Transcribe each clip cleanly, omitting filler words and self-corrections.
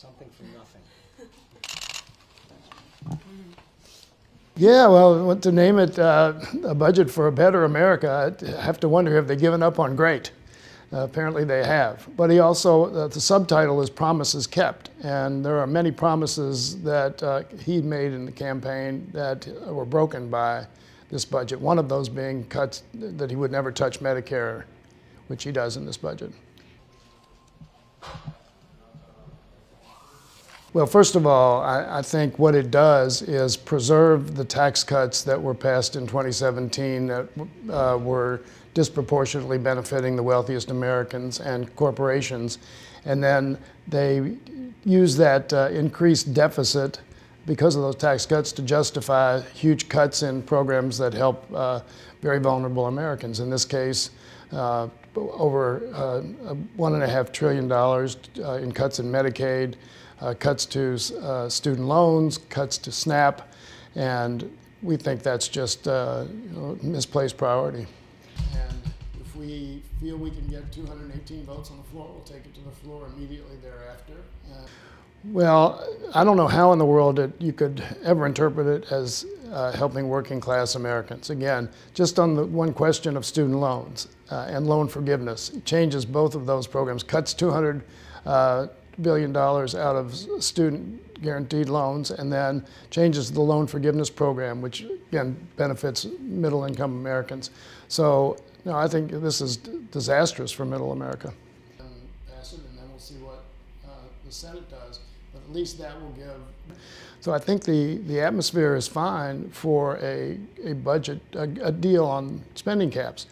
Something from nothing. Yeah, well, to name it a budget for a better America, I have to wonder if they've given up on great. Apparently they have. But he also, the subtitle is Promises Kept. And there are many promises that he made in the campaign that were broken by this budget. One of those being cuts that he would never touch Medicare, which he does in this budget. Well, first of all, I think what it does is preserve the tax cuts that were passed in 2017 that were disproportionately benefiting the wealthiest Americans and corporations. And then they use that increased deficit because of those tax cuts to justify huge cuts in programs that help very vulnerable Americans. In this case, over $1.5 trillion in cuts in Medicaid, cuts to student loans, cuts to SNAP, and we think that's just misplaced priority. And if we feel we can get 218 votes on the floor, we'll take it to the floor immediately thereafter. Well, I don't know how in the world you could ever interpret it as helping working class Americans. Again, just on the one question of student loans and loan forgiveness, it changes both of those programs, cuts $200 billion out of student guaranteed loans, and then changes the loan forgiveness program, which again benefits middle income Americans. So no, I think this is disastrous for middle America. Pass it, and then we'll see what the Senate does, but at least that will give. So I think the atmosphere is fine for a budget, a deal on spending caps.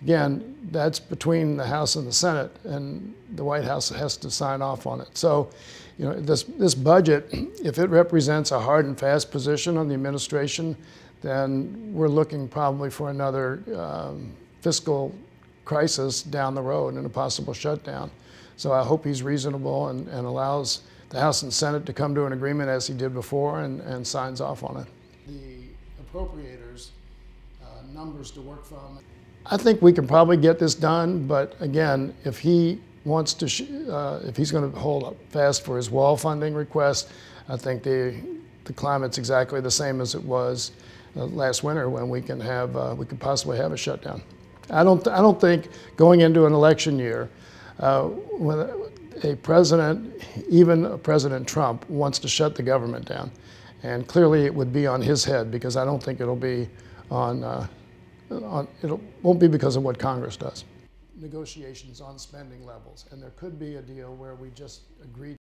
Again, that's between the House and the Senate, and the White House has to sign off on it. So, you know, this budget, if it represents a hard and fast position on the administration, then we're looking probably for another fiscal crisis down the road and a possible shutdown. So I hope he's reasonable and allows the House and Senate to come to an agreement as he did before and signs off on it. The appropriators, numbers to work from. I think we can probably get this done, but again, if he wants to, if he's going to hold up fast for his wall funding request, I think the climate's exactly the same as it was last winter when we could possibly have a shutdown. I don't think going into an election year, when a president, even President Trump, wants to shut the government down, and clearly it would be on his head because I don't think it'll be on. It won't be because of what Congress does. Negotiations on spending levels, and there could be a deal where we just agree